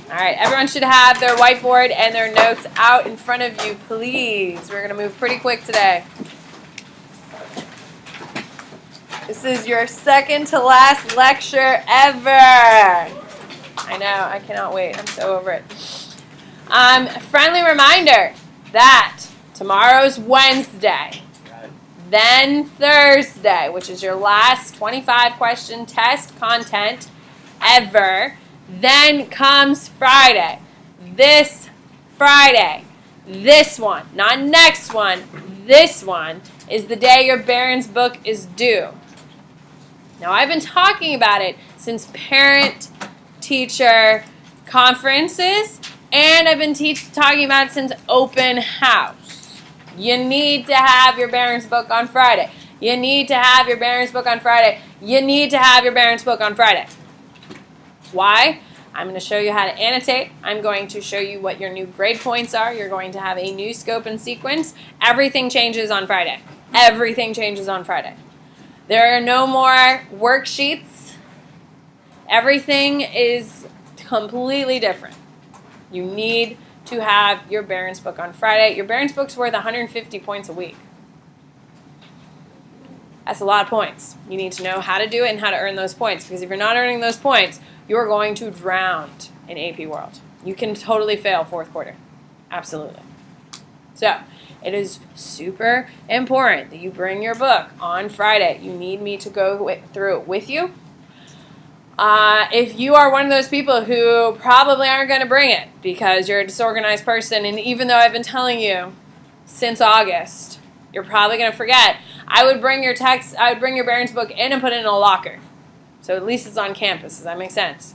All right, everyone should have their whiteboard and their notes out in front of you, please. We're going to move pretty quick today. This is your second to last lecture ever. I know, I cannot wait. I'm so over it. Friendly reminder that tomorrow's Wednesday, then Thursday, which is your last 25-question test content ever. Then comes Friday. This Friday. This one, not next one. This one is the day your Barron's book is due. Now, I've been talking about it since parent-teacher conferences, and I've been talking about it since open house. You need to have your Barron's book on Friday. You need to have your Barron's book on Friday. You need to have your Barron's book on Friday. Why? I'm going to show you how to annotate. I'm going to show you what your new grade points are. You're going to have a new scope and sequence. Everything changes on Friday. Everything changes on Friday. There are no more worksheets. Everything is completely different. You need to have your Barron's book on Friday. Your Barron's book's worth 150 points a week. That's a lot of points. You need to know how to do it and how to earn those points, because if you're not earning those points, you're going to drown in AP World. You can totally fail fourth quarter. Absolutely. So, it is super important that you bring your book on Friday. You need me to go through it with you. If you are one of those people who probably aren't going to bring it because you're a disorganized person, and even though I've been telling you since August, you're probably going to forget, I would bring your Barron's book in and put it in a locker. So at least it's on campus. Does that make sense?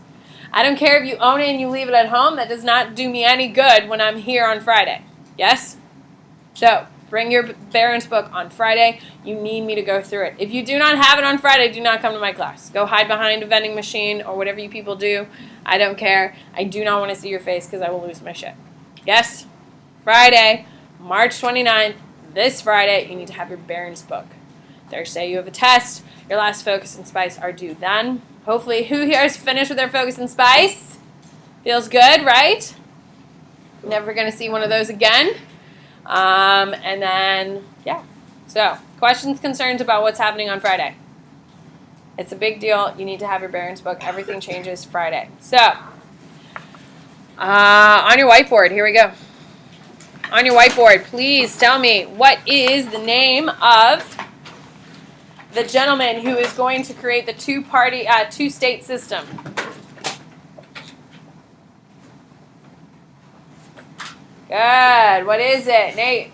I don't care if you own it and you leave it at home. That does not do me any good when I'm here on Friday. Yes? So bring your Barron's book on Friday. You need me to go through it. If you do not have it on Friday, do not come to my class. Go hide behind a vending machine or whatever you people do. I don't care. I do not want to see your face because I will lose my shit. Yes? Friday, March 29th, this Friday, you need to have your Barron's book. Thursday, you have a test. Your last Focus and Spice are due then. Hopefully, who here is finished with their Focus and Spice? Feels good, right? Never going to see one of those again. And then, yeah. So, questions, concerns about what's happening on Friday? It's a big deal. You need to have your Barron's book. Everything changes Friday. So, on your whiteboard, here we go. On your whiteboard, please tell me what is the name of the gentleman who is going to create the two-state system. Good. What is it, Nate?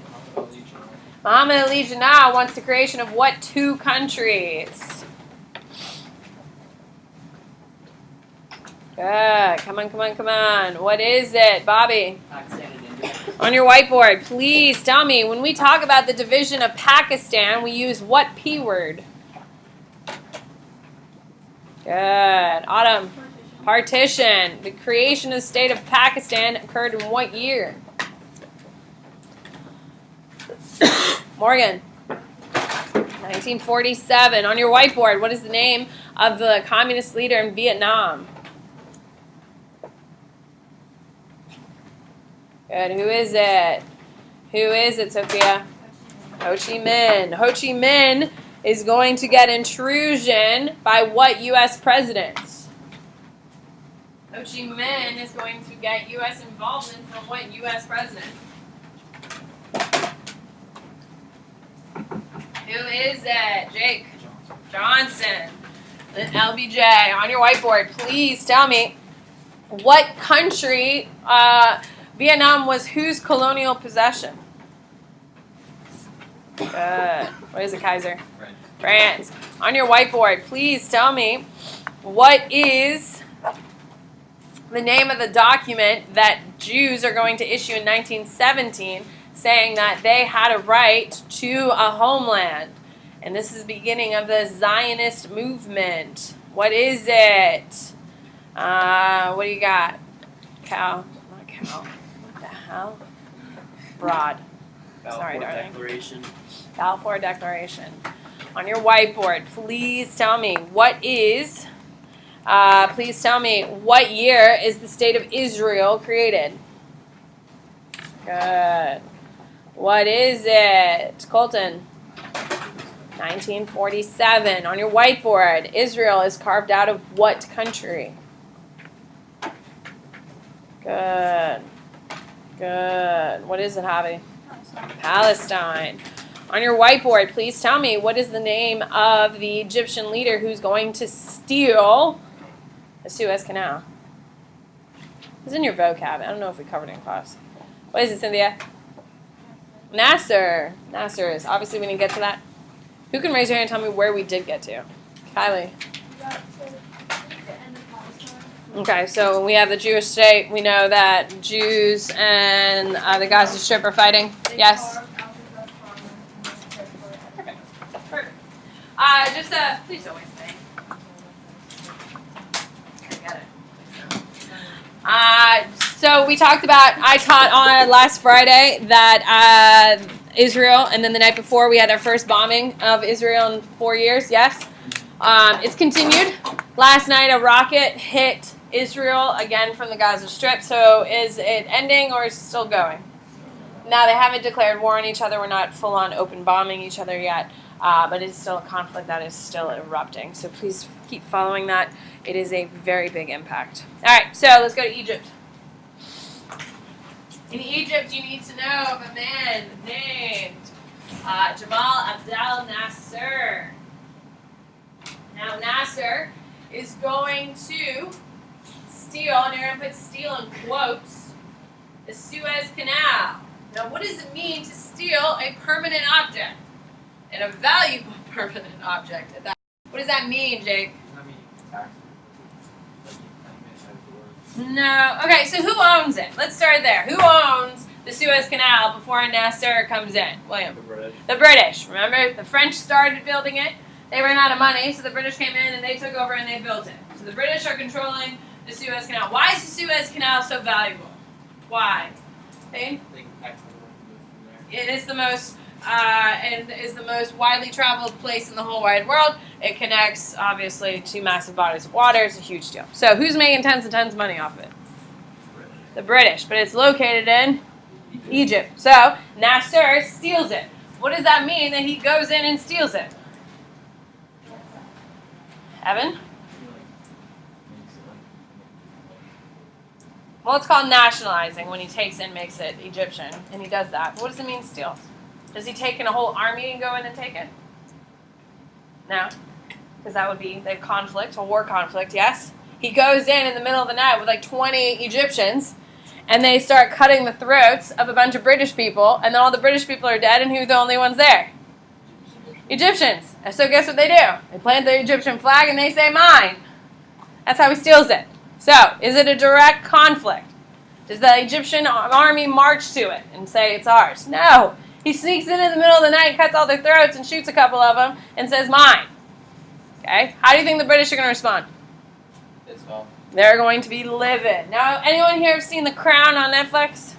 Muhammad Ali Jinnah wants the creation of what two countries? Good. Come on, come on, come on. What is it, Bobby? Pakistan and India. On your whiteboard, please tell me, when we talk about the division of Pakistan, we use what P word? Good. Autumn. Partition. The creation of the state of Pakistan occurred in what year? Morgan. 1947. On your whiteboard, what is the name of the communist leader in Vietnam? Good. Who is it? Who is it, Sophia? Ho Chi Minh. Ho Chi Minh is going to get intrusion by what U.S. president? Ho Chi Minh is going to get U.S. involvement from what U.S. president? Who is it? Jake Johnson. Then LBJ. On your whiteboard, please tell me what country Vietnam was whose colonial possession? Good. What is it, Kaiser? France. On your whiteboard, please tell me what is the name of the document that Jews are going to issue in 1917 saying that they had a right to a homeland. And this is the beginning of the Zionist movement. What is it? What do you got? Not cow. What the hell? Broad. Sorry, darling. Declaration. Balfour Declaration. On your whiteboard, please tell me what is Please tell me, what year is the state of Israel created? Good. What is it? Colton. 1947. On your whiteboard, Israel is carved out of what country? Good. Good. What is it, Javi? Palestine. On your whiteboard, please tell me, what is the name of the Egyptian leader who's going to steal the Suez Canal? It's in your vocab. I don't know if we covered it in class. What is it, Cynthia? Nasser. Nasser is. Obviously, we didn't get to that. Who can raise your hand and tell me where we did get to? Kylie. Okay, so we have the Jewish state. We know that Jews and the Gaza Strip are fighting. Yes? Perfect. Perfect. Please don't waste anything. Got it. So we talked about, I taught on last Friday that Israel, and then the night before we had our first bombing of Israel in 4 years, yes? It's continued. Last night a rocket hit Israel again from the Gaza Strip, so is it ending or is it still going? Now, they haven't declared war on each other. We're not full-on open bombing each other yet, but it's still a conflict that is still erupting. So please keep following that. It is a very big impact. All right, so let's go to Egypt. In Egypt, you need to know of a man named Jamal Abdel Nasser. Now, Nasser is going to steal, and you're going to put steal in quotes, the Suez Canal. Now, what does it mean to steal a permanent object? And a valuable permanent object at that. What does that mean, Jake? No. Okay, so who owns it? Let's start there. Who owns the Suez Canal before Nasser comes in? William? The British. The British. Remember, the French started building it. They ran out of money, so the British came in and they took over and they built it. So the British are controlling the Suez Canal. Why is the Suez Canal so valuable? Why? Thane? It is the most widely traveled place in the whole wide world. It connects, obviously, two massive bodies of water. It's a huge deal. So who's making tons and tons of money off of it? The British. But it's located in Egypt. So Nasser steals it. What does that mean that he goes in and steals it? Evan? Well, it's called nationalizing when he takes and makes it Egyptian, and he does that. What does it mean, steals? Does he take in a whole army and go in and take it? No, because that would be the conflict, a war conflict, yes? He goes in the middle of the night with like 20 Egyptians, and they start cutting the throats of a bunch of British people, and then all the British people are dead, and who's the only ones there? Egyptians. And so guess what they do? They plant the Egyptian flag, and they say, mine. That's how he steals it. So, is it a direct conflict? Does the Egyptian army march to it and say it's ours? No. He sneaks in the middle of the night, cuts all their throats, and shoots a couple of them and says, mine. Okay? How do you think the British are going to respond? They're going to be livid. Now, anyone here have seen The Crown on Netflix?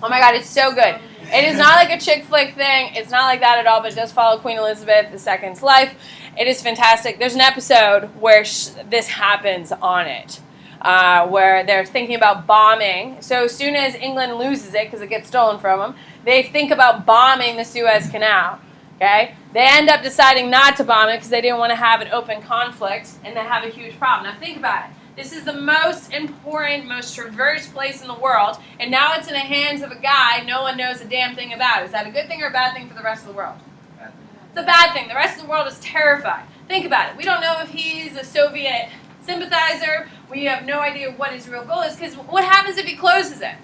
Oh my God, it's so good. It is not like a chick flick thing. It's not like that at all, but it does follow Queen Elizabeth II's life. It is fantastic. There's an episode where this happens on it, where they're thinking about bombing. So as soon as England loses it, because it gets stolen from them, they think about bombing the Suez Canal. Okay? They end up deciding not to bomb it because they didn't want to have an open conflict, and they have a huge problem. Now think about it. This is the most important, most traversed place in the world, and now it's in the hands of a guy no one knows a damn thing about. Is that a good thing or a bad thing for the rest of the world? It's a bad thing. The rest of the world is terrified. Think about it. We don't know if he's a Soviet sympathizer. We have no idea what his real goal is, because what happens if he closes it?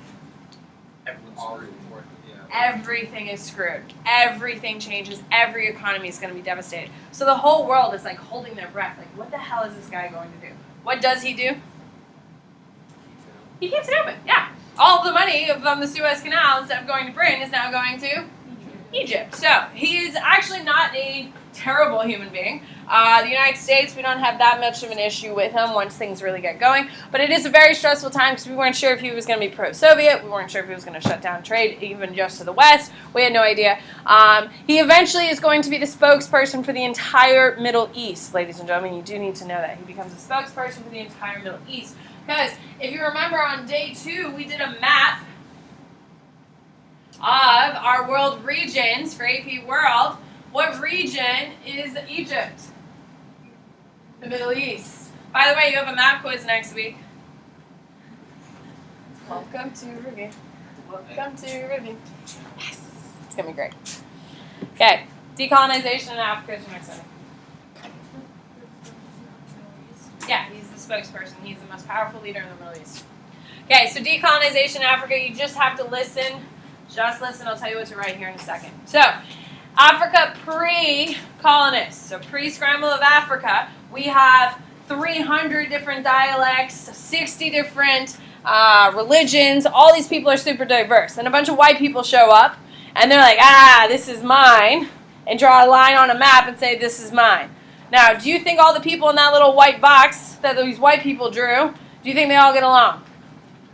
Everything is screwed. Everything changes. Every economy is going to be devastated. So the whole world is like holding their breath. Like, what the hell is this guy going to do? What does he do? He keeps it open. Yeah. All the money from the Suez Canal, instead of going to Britain, is now going to Egypt. So he is actually not a terrible human being. The United States, we don't have that much of an issue with him once things really get going. But it is a very stressful time because we weren't sure if he was going to be pro-Soviet. We weren't sure if he was going to shut down trade even just to the West. We had no idea. He eventually is going to be the spokesperson for the entire Middle East, ladies and gentlemen. You do need to know that. He becomes a spokesperson for the entire Middle East. Because if you remember on day 2, we did a map of our world regions for AP World. What region is Egypt? The Middle East. By the way, you have a map quiz next week. Welcome to review. Welcome to review. Yes, it's gonna be great. Okay, decolonization in Africa is your next one. Yeah, he's the spokesperson. He's the most powerful leader in the Middle East. Okay, so decolonization in Africa, you just have to listen. Just listen, I'll tell you what to write here in a second. So, Africa pre-colonists, so pre-scramble of Africa, we have 300 different dialects, 60 different religions. All these people are super diverse. And a bunch of white people show up, and they're like, this is mine, and draw a line on a map and say, this is mine. Now, do you think all the people in that little white box that these white people drew, do you think they all get along?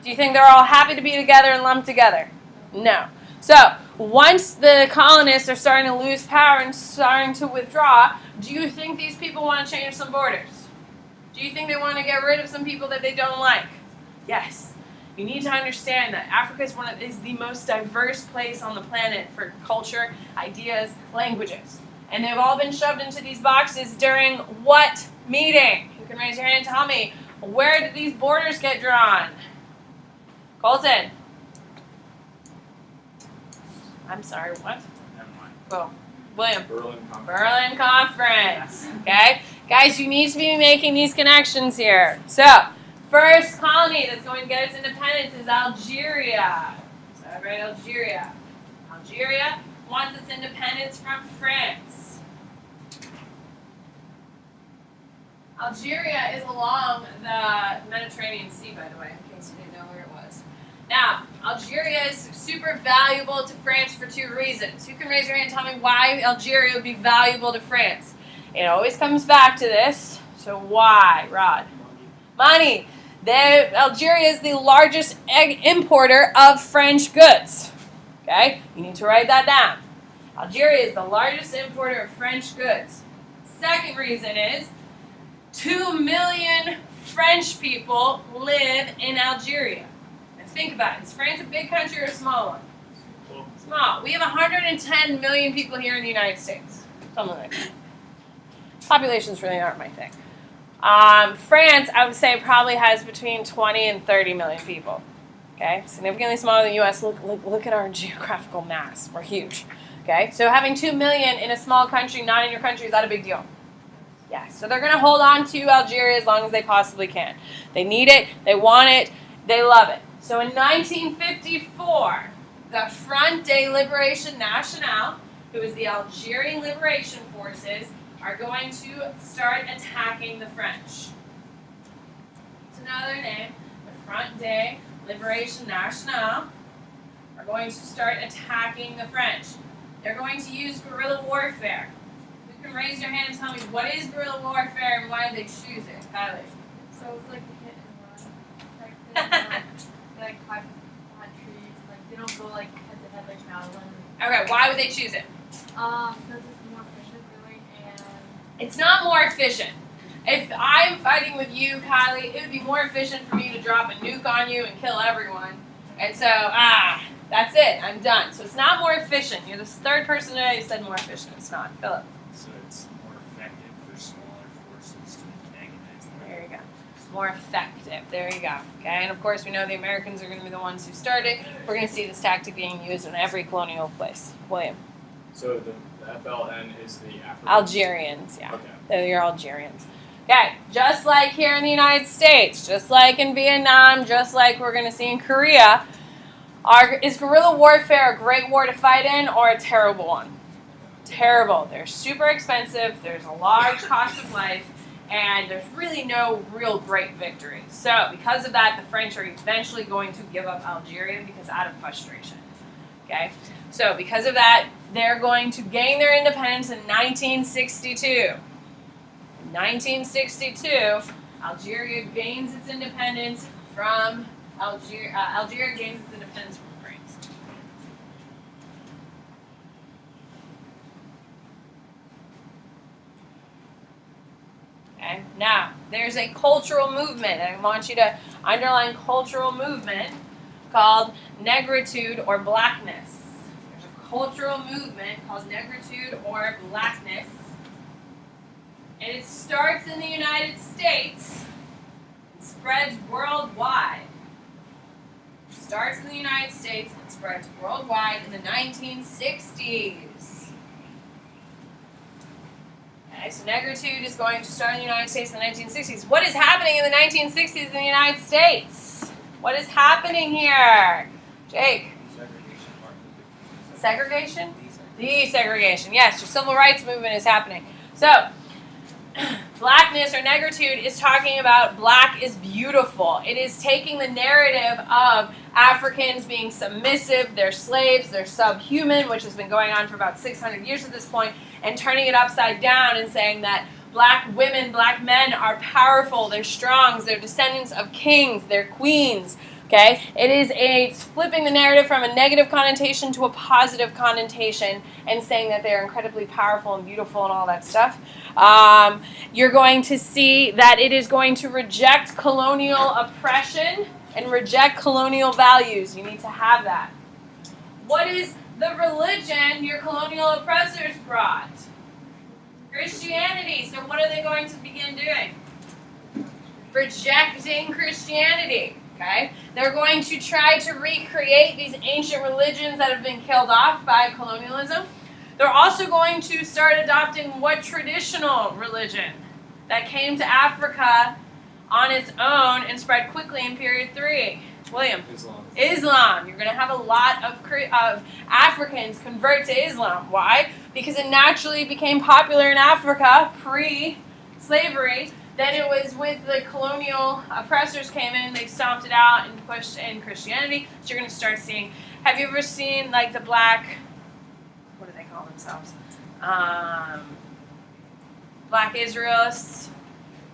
Do you think they're all happy to be together and lumped together? No. So, once the colonists are starting to lose power and starting to withdraw, do you think these people want to change some borders? Do you think they want to get rid of some people that they don't like? Yes. You need to understand that Africa is the most diverse place on the planet for culture, ideas, languages. And they've all been shoved into these boxes during what meeting? You can raise your hand and tell me, where did these borders get drawn? Colton. I'm sorry, what? Never mind. Oh, William. Berlin Conference. Berlin Conference. Okay? Guys, you need to be making these connections here. So, first colony that's going to get its independence is Algeria. Is that right? Algeria. Algeria wants its independence from France. Algeria is along the Mediterranean Sea, by the way, in case you didn't know where it was. Now, Algeria is super valuable to France for 2 reasons. You can raise your hand and tell me why Algeria would be valuable to France. It always comes back to this. So why, Rod? Money. Algeria is the largest importer of French goods. Okay? You need to write that down. Algeria is the largest importer of French goods. Second reason is 2 million French people live in Algeria. And think about it. Is France a big country or a small one? Small. We have 110 million people here in the United States. Something like that. Populations really aren't my thing. France, I would say, probably has between 20 and 30 million people. Okay? Significantly smaller than the U.S. Look at our geographical mass. We're huge. Okay? So having 2 million in a small country, not in your country, is that a big deal? Yeah. So they're going to hold on to Algeria as long as they possibly can. They need it. They want it. They love it. So in 1954, the Front de Liberation Nationale, who is the Algerian Liberation Forces, are going to start attacking the French. It's another name. The Front de Liberation Nationale are going to start attacking the French. They're going to use guerrilla warfare. You can raise your hand and tell me, what is guerrilla warfare and why they choose it? Kylie. So it's like the hit and run. Like they like climb trees. Like they don't go like head to head like Madeline. Okay, why would they choose it? Because it's more efficient really, and It's not more efficient. If I'm fighting with you, Kylie, it would be more efficient for me to drop a nuke on you and kill everyone. And so, that's it. I'm done. So it's not more efficient. You're the third person today who said more efficient. It's not. Philip. So it's more effective for smaller forces to antagonize them. There you go. More effective. There you go. Okay, and of course we know the Americans are going to be the ones who started. We're going to see this tactic being used in every colonial place. William. So the FLN is the African. Algerians, yeah. Okay. You're Algerians. Okay, just like here in the United States, just like in Vietnam, just like we're going to see in Korea, is guerrilla warfare a great war to fight in or a terrible one? Terrible. They're super expensive, there's a large cost of life, and there's really no real great victory. So because of that, the French are eventually going to give up Algeria because out of frustration. Okay, so because of that, they're going to gain their independence in 1962. In 1962, Algeria gains its independence from Algeria gains its independence from France. Okay, now there's a cultural movement, and I want you to underline cultural movement called negritude or blackness. There's a cultural movement called negritude or blackness, and it starts in the United States and spreads worldwide. It starts in the United States and spreads worldwide in the 1960s. Okay, so negritude is going to start in the United States in the 1960s. What is happening in the 1960s in the United States? What is happening here? Jake? Segregation? Desegregation. Yes, your civil rights movement is happening. So, blackness or negritude is talking about black is beautiful. It is taking the narrative of Africans being submissive, they're slaves, they're subhuman, which has been going on for about 600 years at this point, and turning it upside down and saying that black women, black men are powerful, they're strong, they're descendants of kings, they're queens. Okay? It's flipping the narrative from a negative connotation to a positive connotation and saying that they're incredibly powerful and beautiful and all that stuff. You're going to see that it is going to reject colonial oppression and reject colonial values. You need to have that. What is the religion your colonial oppressors brought? Christianity. So what are they going to begin doing? Rejecting Christianity. Okay? They're going to try to recreate these ancient religions that have been killed off by colonialism. They're also going to start adopting what traditional religion that came to Africa on its own and spread quickly in period 3. William? Islam. You're going to have a lot of Africans convert to Islam. Why? Because it naturally became popular in Africa pre-slavery. Then it was with the colonial oppressors came in, they stomped it out and pushed in Christianity. So you're going to start seeing, have you ever seen like the black, what do they call themselves? Black Israelists?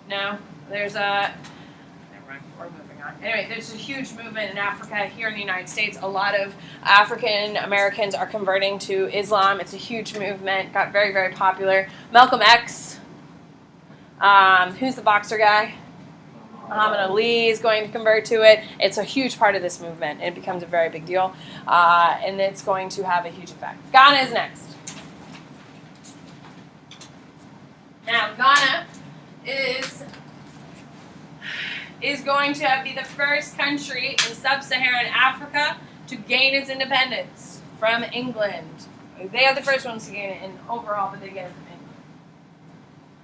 No? There's a, never mind, we're moving on. Anyway, there's a huge movement in Africa. Here in the United States, a lot of African Americans are converting to Islam. It's a huge movement, got very, very popular. Malcolm X. Who's the boxer guy? Muhammad Ali is going to convert to it. It's a huge part of this movement. It becomes a very big deal, and it's going to have a huge effect. Ghana is next. Now, Ghana is going to be the first country in sub-Saharan Africa to gain its independence from England. They are the first ones to gain it in overall, but they get it from England.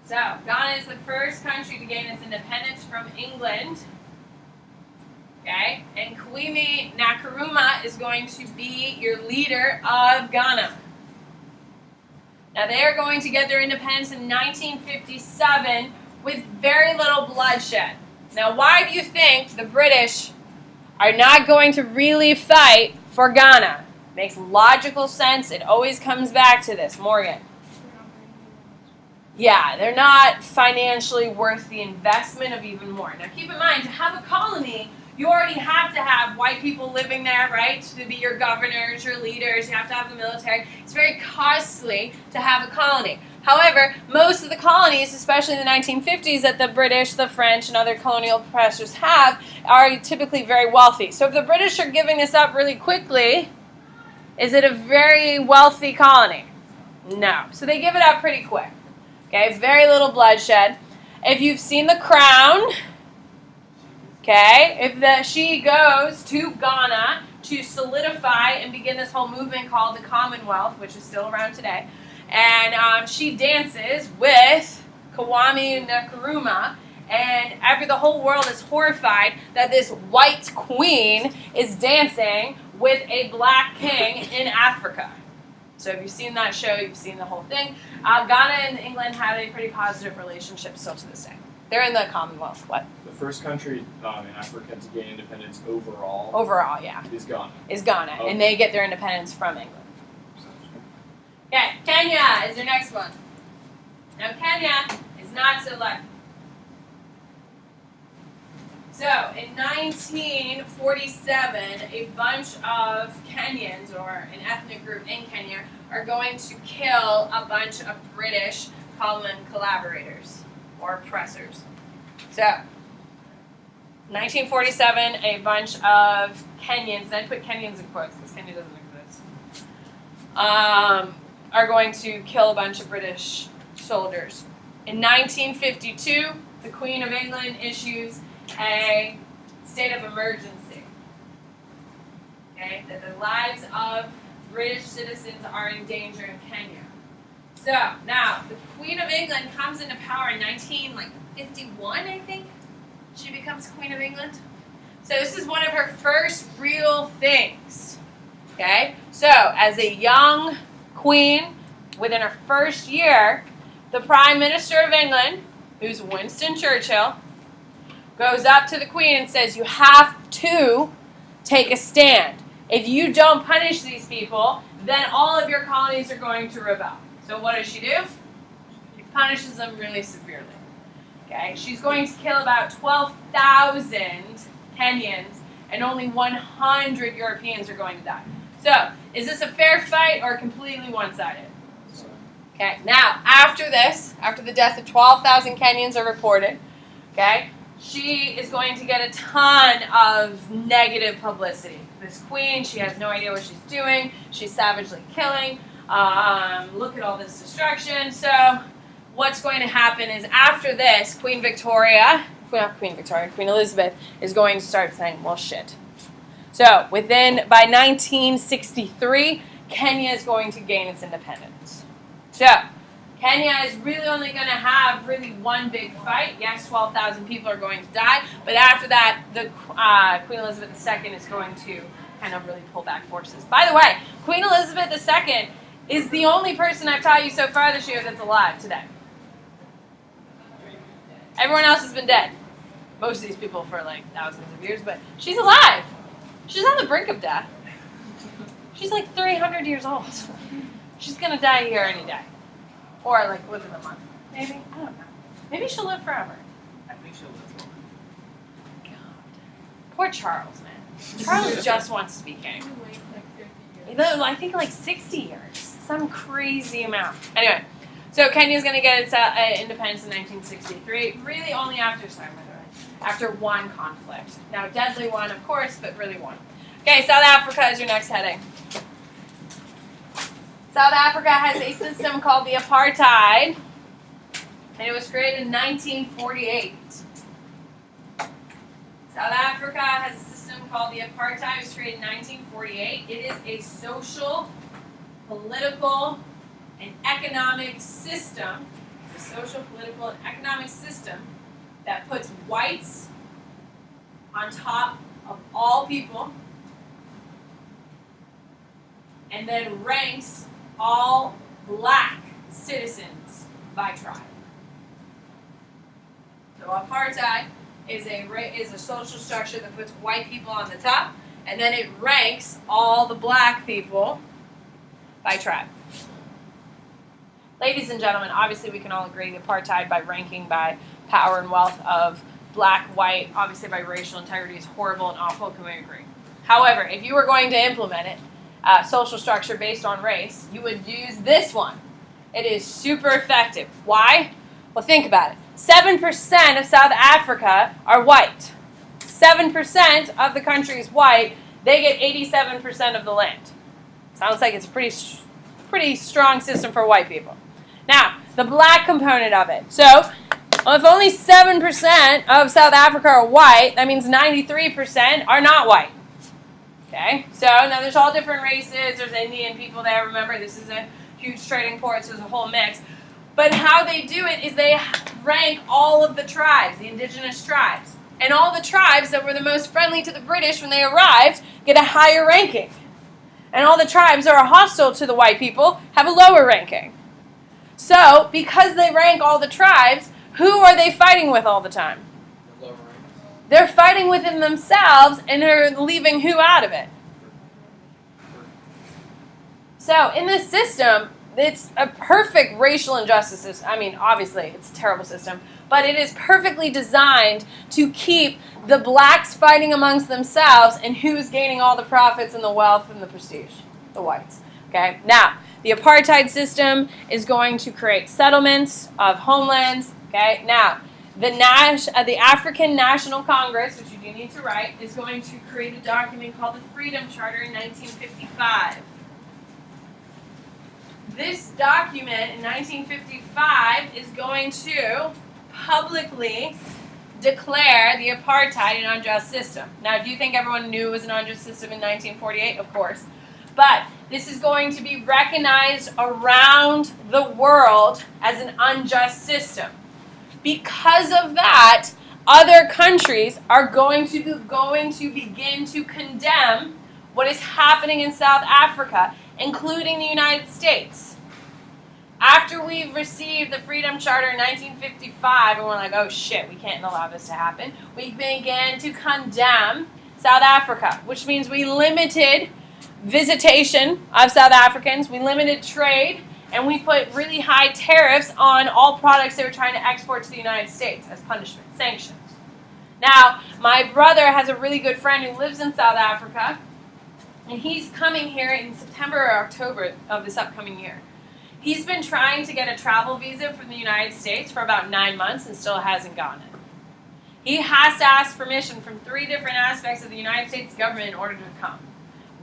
So, Ghana is the first country to gain its independence from England. Okay? And Kwame Nkrumah is going to be your leader of Ghana. Now, they are going to get their independence in 1957 with very little bloodshed. Now, why do you think the British are not going to really fight for Ghana? Makes logical sense. It always comes back to this. Morgan. Yeah, they're not financially worth the investment of even more. Now, keep in mind, to have a colony, you already have to have white people living there, right? To be your governors, your leaders. You have to have the military. It's very costly to have a colony. However, most of the colonies, especially in the 1950s, that the British, the French, and other colonial oppressors have, are typically very wealthy. So if the British are giving this up really quickly, is it a very wealthy colony? No. So they give it up pretty quick. Okay, very little bloodshed. If you've seen The Crown, okay, she goes to Ghana to solidify and begin this whole movement called the Commonwealth, which is still around today. And she dances with Kwame Nkrumah, and the whole world is horrified that this white queen is dancing with a black king in Africa. So if you've seen that show, you've seen the whole thing. Ghana and England have a pretty positive relationship still to this day. They're in the Commonwealth. What? The first country in Africa to gain independence overall Overall, yeah. is Ghana. Is Ghana. Okay. And they get their independence from England. Okay, Kenya is your next one. Now Kenya is not so lucky. So in 1947, a bunch of Kenyans, or an ethnic group in Kenya, are going to kill a bunch of British common collaborators or oppressors. So 1947, a bunch of Kenyans, and I put Kenyans in quotes because Kenya doesn't exist, are going to kill a bunch of British soldiers. In 1952, the Queen of England issues a state of emergency. Okay, that the lives of British citizens are in danger in Kenya. So now the Queen of England comes into power in 1951, I think. She becomes Queen of England. So this is one of her first real things. Okay, so as a young queen, within her first year, the Prime Minister of England, who's Winston Churchill, goes up to the Queen and says, you have to take a stand. If you don't punish these people, then all of your colonies are going to rebel. So what does she do? She punishes them really severely. Okay, she's going to kill about 12,000 Kenyans, and only 100 Europeans are going to die. So, is this a fair fight or completely one-sided? Okay, now, after this, after the death of 12,000 Kenyans are reported, okay, she is going to get a ton of negative publicity. This queen, she has no idea what she's doing. She's savagely killing. Look at all this destruction. So, what's going to happen is after this, Queen Elizabeth is going to start saying, well, shit. So, by 1963, Kenya is going to gain its independence. So, Kenya is really only going to have one big fight. Yes, 12,000 people are going to die, but after that, the Queen Elizabeth II is going to kind of really pull back forces. By the way, Queen Elizabeth II is the only person I've taught you so far this year that's alive today. Everyone else has been dead. Most of these people for thousands of years, but she's alive. She's on the brink of death. She's 300 years old. She's going to die here any day. Or within a month. Maybe. I don't know. Maybe she'll live forever. I think she'll live longer. God. Poor Charles, man. Charles just wants to be king. Wait 50 years. I think 60 years. Some crazy amount. Anyway, so Kenya's going to get its independence in 1963. Really only after one conflict. Now, deadly one, of course, but really one. Okay, South Africa is your next heading. South Africa has a system called the apartheid, and it was created in 1948. South Africa has a system called the apartheid. It was created in 1948. It is a social, political, and economic system. It's a social, political, and economic system that puts whites on top of all people and then ranks all black citizens by tribe. So apartheid is a social structure that puts white people on the top, and then it ranks all the black people by tribe. Ladies and gentlemen, obviously we can all agree that apartheid by ranking by power and wealth of black, white, obviously by racial integrity is horrible and awful. Can we agree? However, if you were going to implement it, social structure based on race, you would use this one. It is super effective. Why? Well, think about it. 7% of South Africa are white. 7% of the country is white. They get 87% of the land. Sounds like it's a pretty strong system for white people. Now, the black component of it. So, if only 7% of South Africa are white, that means 93% are not white. Okay, so now there's all different races. There's Indian people there. Remember, this is a huge trading port, so there's a whole mix. But how they do it is they rank all of the tribes, the indigenous tribes. And all the tribes that were the most friendly to the British when they arrived get a higher ranking. And all the tribes that are hostile to the white people have a lower ranking. So, because they rank all the tribes, Who are they fighting with all the time? The lower ranks. They're fighting within themselves, and they're leaving who out of it? So in this system, it's a perfect racial injustice system. I mean, obviously, it's a terrible system, but it is perfectly designed to keep the blacks fighting amongst themselves, and who's gaining all the profits and the wealth and the prestige? The whites. Okay. Now, the apartheid system is going to create settlements of homelands. Okay. Now, the African National Congress, which you do need to write, is going to create a document called the Freedom Charter in 1955. This document in 1955 is going to publicly declare the apartheid an unjust system. Now, do you think everyone knew it was an unjust system in 1948? Of course. But this is going to be recognized around the world as an unjust system. Because of that, other countries are going to begin to condemn what is happening in South Africa, including the United States. After we received the Freedom Charter in 1955, and we're like, oh shit, we can't allow this to happen, we began to condemn South Africa, which means we limited visitation of South Africans, we limited trade, and we put really high tariffs on all products they were trying to export to the United States as punishment, sanctions. Now, my brother has a really good friend who lives in South Africa, and he's coming here in September or October of this upcoming year. He's been trying to get a travel visa from the United States for about 9 months and still hasn't gotten it. He has to ask permission from 3 different aspects of the United States government in order to come.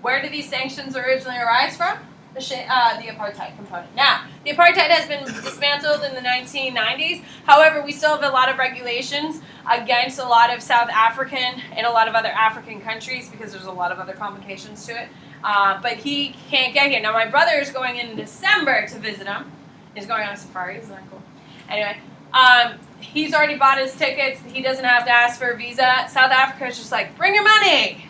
Where did these sanctions originally arise from? The apartheid component. Now, the apartheid has been dismantled in the 1990s. However, we still have a lot of regulations against a lot of South African and a lot of other African countries because there's a lot of other complications to it. But he can't get here. Now, my brother is going in December to visit him. He's going on a safari. Isn't that cool? Anyway, he's already bought his tickets. He doesn't have to ask for a visa. South Africa is just like, bring your money!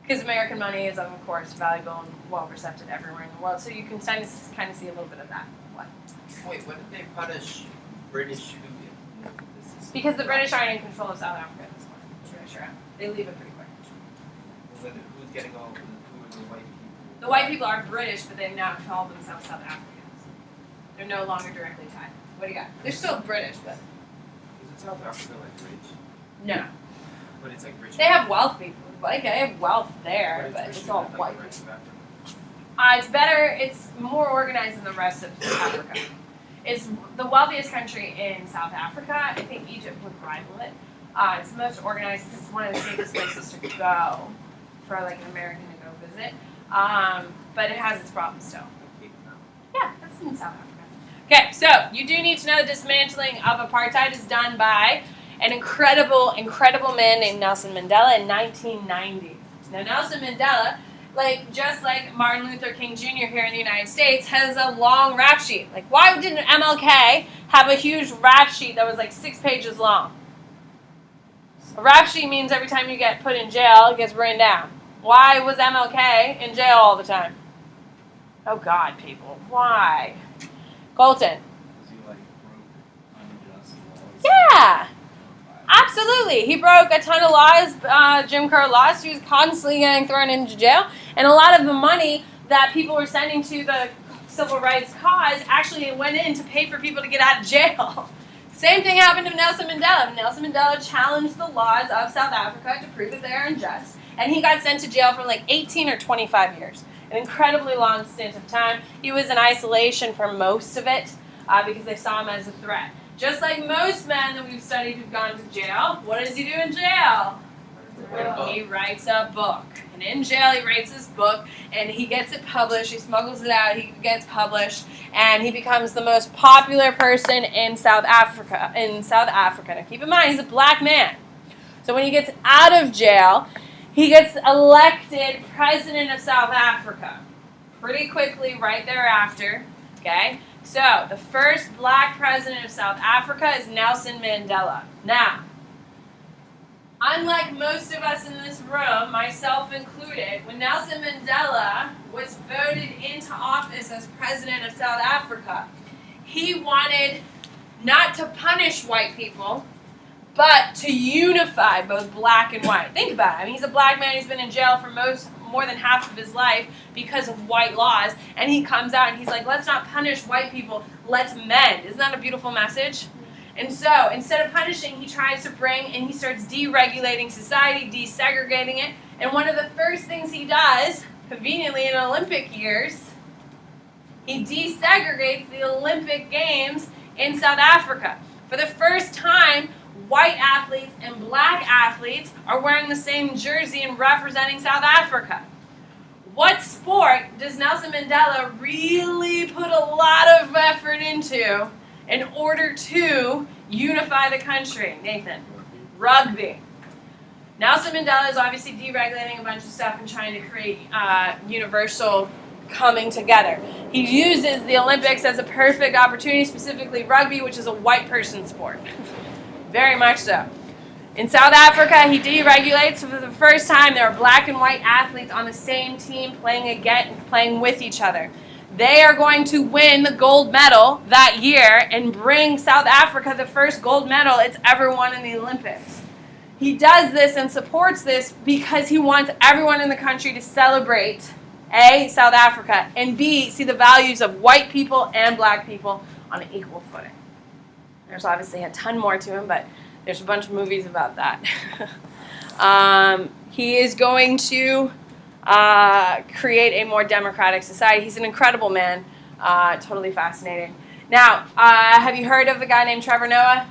Because American money is, of course, valuable and well-accepted everywhere in the world. So you can kind of see a little bit of that. What? Wait, when did they punish British? Because the British aren't in control of South Africa at this point. The British are out. They leave it pretty quick. Who's getting all? Who are the white people? The white people are British, but they now call themselves South Africans. They're no longer directly tied. What do you got? They're still British, but Is it South Africa like rich? no. But it's like rich. They have wealth people. Like, they have wealth there, but it's all white. It's better. It's more organized than the rest of Africa. It's the wealthiest country in South Africa. I think Egypt would rival it. It's the most organized. It's one of the safest places to go for like an American to go visit. But it has its problems still. Yeah, that's in South Africa. Okay, so you do need to know the dismantling of apartheid is done by an incredible man named Nelson Mandela in 1990. Now, Nelson Mandela, just like Martin Luther King Jr. here in the United States, has a long rap sheet. Like, why didn't MLK have a huge rap sheet that was like 6 pages long? A rap sheet means every time you get put in jail, it gets written down. Why was MLK in jail all the time? Oh, God, people. Why? Colton. Because he broke unjust laws. Yeah. Absolutely. He broke a ton of laws, Jim Crow laws. He was constantly getting thrown into jail. And a lot of the money that people were sending to the civil rights cause actually went in to pay for people to get out of jail. Same thing happened to Nelson Mandela. Nelson Mandela challenged the laws of South Africa to prove that they're unjust. And he got sent to jail for 18 or 25 years. An incredibly long stint of time. He was in isolation for most of it because they saw him as a threat. Just like most men that we've studied who've gone to jail, what does he do in jail? He writes a book. And in jail, he writes this book, and he gets it published. He smuggles it out. He gets published, and he becomes the most popular person in South Africa. Now, keep in mind, he's a black man. So when he gets out of jail, he gets elected president of South Africa pretty quickly right thereafter. Okay. So, the first black president of South Africa is Nelson Mandela. Now, unlike most of us in this room, myself included, when Nelson Mandela was voted into office as president of South Africa, he wanted not to punish white people, but to unify both black and white. Think about it. I mean, he's a black man. He's been in jail for more than half of his life because of white laws. And he comes out and he's like, let's not punish white people. Let's mend. Isn't that a beautiful message? And so instead of punishing, he tries to bring and he starts deregulating society, desegregating it. And one of the first things he does, conveniently in Olympic years, he desegregates the Olympic Games in South Africa. For the first time, white athletes and black athletes are wearing the same jersey and representing South Africa. What sport does Nelson Mandela really put a lot of effort into in order to unify the country? Nathan? Rugby. Nelson Mandela is obviously deregulating a bunch of stuff and trying to create universal coming together. He uses the Olympics as a perfect opportunity, specifically rugby, which is a white person sport. Very much so. In South Africa, he deregulates. So for the first time, there are black and white athletes on the same team playing with each other. They are going to win the gold medal that year and bring South Africa the first gold medal it's ever won in the Olympics. He does this and supports this because he wants everyone in the country to celebrate, A, South Africa, and B, see the values of white people and black people on an equal footing. There's obviously a ton more to him, but there's a bunch of movies about that. He is going to create a more democratic society. He's an incredible man, totally fascinating. Now, have you heard of a guy named Trevor Noah?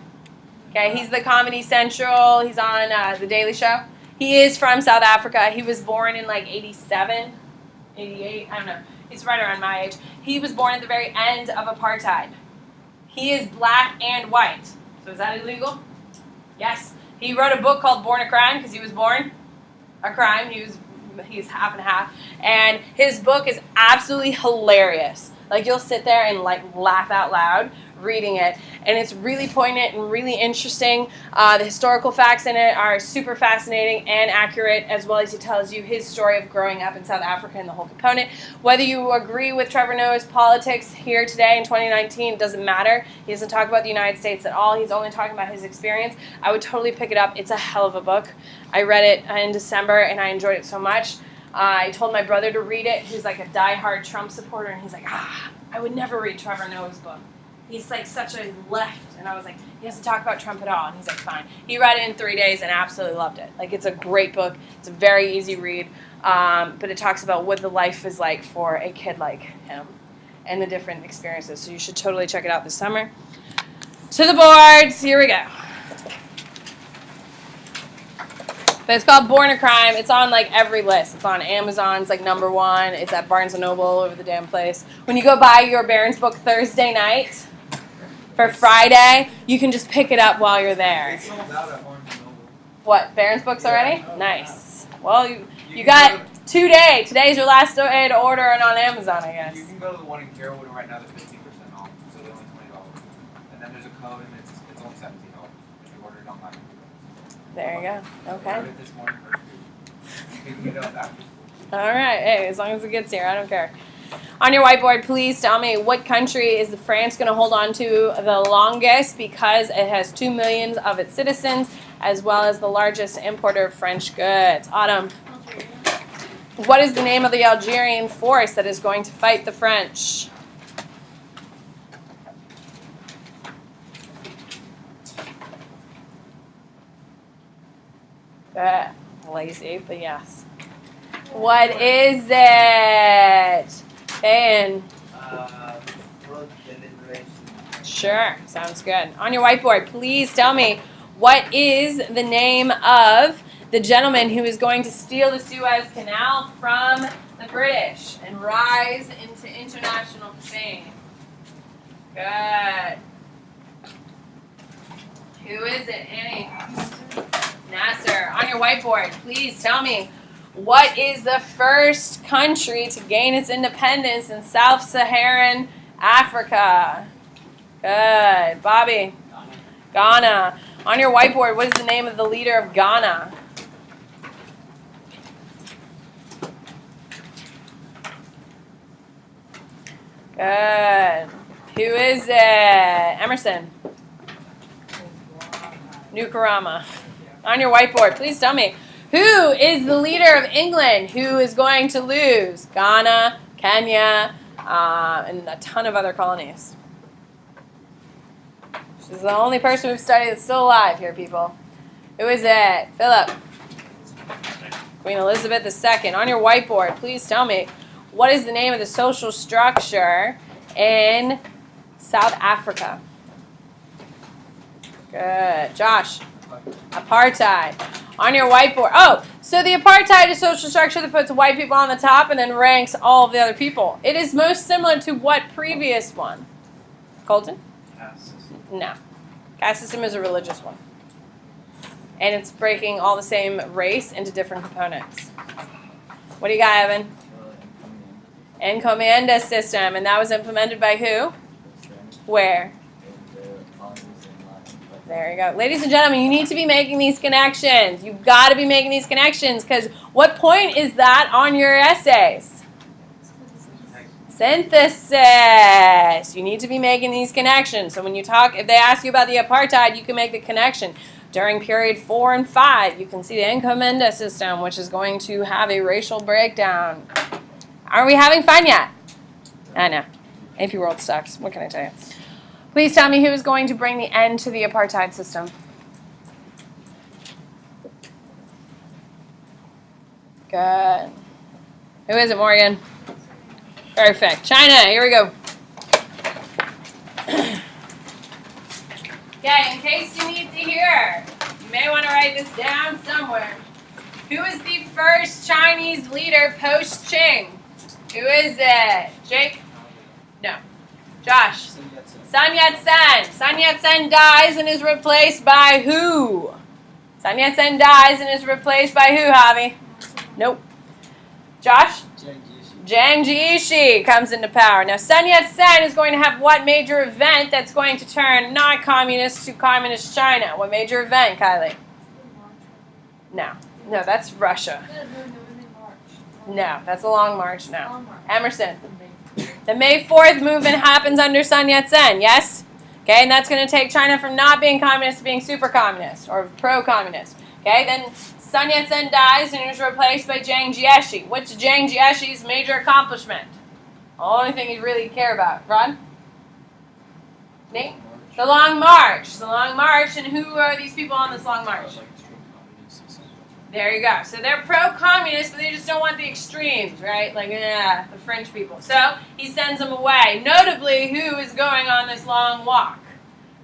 Okay, he's the Comedy Central. He's on The Daily Show. He is from South Africa. He was born in like 87, 88, I don't know. He's right around my age. He was born at the very end of apartheid. He is black and white. So is that illegal? Yes. He wrote a book called Born a Crime because he was born a crime. He's half and half. And his book is absolutely hilarious. Like, you'll sit there and like laugh out loud reading it, and it's really poignant and really interesting. The historical facts in it are super fascinating and accurate, as well as he tells you his story of growing up in South Africa and the whole component. Whether you agree with Trevor Noah's politics here today in 2019, it doesn't matter. He doesn't talk about the United States at all. He's only talking about his experience. I would totally pick it up. It's a hell of a book. I read it in December, and I enjoyed it so much. I told my brother to read it, who's like a diehard Trump supporter, and he's like, I would never read Trevor Noah's book. He's like such a left. And I was like, he doesn't talk about Trump at all. And he's like, fine. He read it in 3 days and absolutely loved it. Like, it's a great book. It's a very easy read. But it talks about what the life is like for a kid like him and the different experiences. So you should totally check it out this summer. To the boards. Here we go. But it's called Born a Crime. It's on like every list. It's on Amazon. It's like #1. It's at Barnes & Noble, all over the damn place. When you go buy your Barron's book Thursday night for Friday, you can just pick it up while you're there. It's sold out at Barnes & Noble. What, Barron's books already? Nice. Well, you got 2 days. Today's your last day to order it on Amazon, I guess. You can go to the one in Carrollwood, and right now they're 15% off, so they're only $20. And then there's a code, and it's only $17 if you order it online. There you go. I Okay. ordered it this morning for you can get it up after school. All right. Hey, as long as it gets here, I don't care. On your whiteboard, please tell me what country is France going to hold on to the longest because it has 2 million of its citizens, as well as the largest importer of French goods. Autumn. What is the name of the Algerian force that is going to fight the French? Lazy, but yes. What is it? And World deliberation. sure, sounds good. On your whiteboard, please tell me what is the name of the gentleman who is going to steal the Suez Canal from the British and rise into international fame? Good. Who is it, Annie? Nasser. On your whiteboard, please tell me what is the first country to gain its independence in Sub-Saharan Africa? Good. Bobby. Ghana. On your whiteboard, what is the name of the leader of Ghana? Good. Who is it? Emerson. Nukarama. On your whiteboard, please tell me. Who is the leader of England who is going to lose? Ghana, Kenya, and a ton of other colonies. She's the only person we've studied that's still alive here, people. Who is it? Philip. Queen Elizabeth II. On your whiteboard, please tell me, what is the name of the social structure in South Africa? Good. Josh. Apartheid. On your whiteboard. Oh, so the apartheid is social structure that puts white people on the top and then ranks all of the other people. It is most similar to what previous one? Colton? No. Caste system is a religious one. And it's breaking all the same race into different components. What do you got, Evan? Encomienda system. And that was implemented by who? Where? There you go. Ladies and gentlemen, you need to be making these connections. You've got to be making these connections because what point is that on your essays? Synthesis. You need to be making these connections. So when you talk, if they ask you about the apartheid, you can make the connection. During period 4 and 5, you can see the encomienda system, which is going to have a racial breakdown. Are we having fun yet? I know. AP World sucks. What can I tell you? Please tell me who is going to bring the end to the apartheid system. Good. Who is it, Morgan? Perfect. China, here we go. Okay, in case you need to hear, you may want to write this down somewhere. Who is the first Chinese leader post-Qing? Who is it? Jake? No. Josh? Sun Yat-sen. Sun Yat-sen dies and is replaced by who? Sun Yat-sen dies and is replaced by who, Javi? Nope. Josh? Jiang Jieshi comes into power. Now, Sun Yat-sen is going to have what major event that's going to turn not communist to communist China? What major event, Kylie? No. No, that's Russia. No, that's a long march now. Emerson. The May 4th movement happens under Sun Yat-sen, yes? Okay, and that's going to take China from not being communist to being super communist or pro-communist. Okay, then Sun Yat-sen dies and is replaced by Jiang Jieshi. What's Jiang Jieshi's major accomplishment? The only thing you really care about. Rod? Nate? The Long March. The Long March, and who are these people on this Long March? There you go. So they're pro-communist, but they just don't want the extremes, right? Like, the French people. So he sends them away. Notably, who is going on this long walk?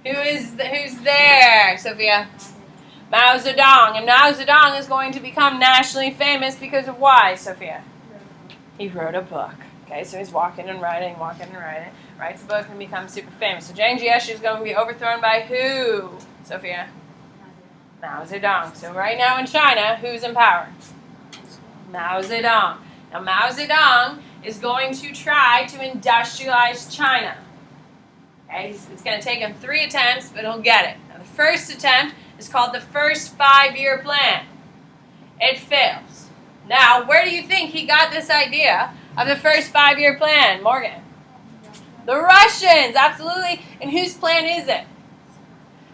Who's there, Sophia? Mao Zedong. And Mao Zedong is going to become nationally famous because of why, Sophia? He wrote a book. Okay, so he's walking and writing, writes a book and becomes super famous. So Jiang Jieshi is going to be overthrown by who, Sophia? Mao Zedong. So right now in China, who's in power? Mao Zedong. Now Mao Zedong is going to try to industrialize China. Okay, it's going to take him 3 attempts, but he'll get it. Now the first attempt is called the First 5-Year Plan. It fails. Now, where do you think he got this idea of the First 5-Year Plan, Morgan? The Russians, absolutely. And whose plan is it?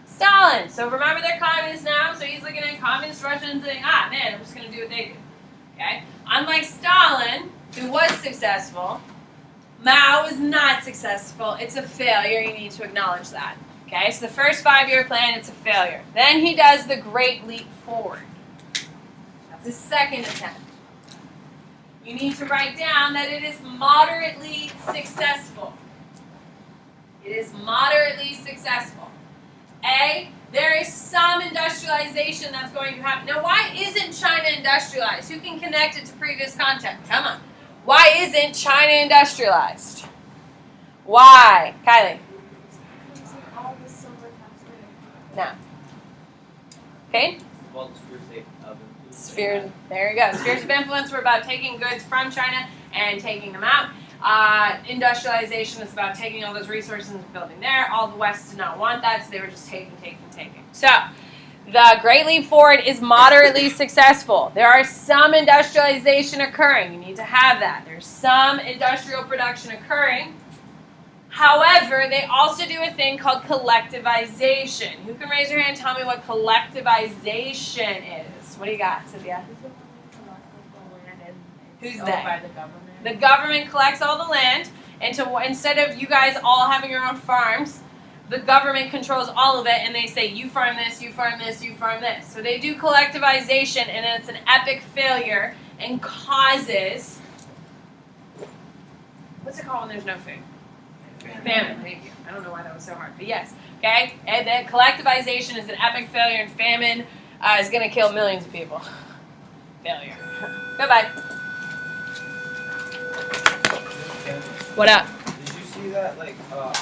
Stalin. So remember they're communists now, so he's looking at communist Russia and saying, man, I'm just going to do what they do. Okay? Unlike Stalin, who was successful, Mao was not successful. It's a failure. You need to acknowledge that. Okay? So the First 5-Year Plan, it's a failure. Then he does the Great Leap Forward. That's his second attempt. You need to write down that it is moderately successful. It is moderately successful. A, there is some industrialization that's going to happen. Now, why isn't China industrialized? Who can connect it to previous content? Come on. Why isn't China industrialized? Why? Kylie? No. Okay? Well, Spheres, there you go. Spheres of influence were about taking goods from China and taking them out. Industrialization is about taking all those resources and building there. All the West did not want that, so they were just taking. So, the Great Leap Forward is moderately successful. There are some industrialization occurring. You need to have that. There's some industrial production occurring. However, they also do a thing called collectivization. Who can raise your hand and tell me what collectivization is? What do you got, Cynthia? Who's owned they? by the government. The government collects all the land, and instead of you guys all having your own farms, the government controls all of it, and they say, you farm this, you farm this, you farm this. So they do collectivization, and it's an epic failure and causes, what's it called when there's no food? Famine, thank you. I don't know why that was so hard, but yes. Okay? And then collectivization is an epic failure, and famine is going to kill millions of people. Failure. Goodbye. What up? Did you see that, like, on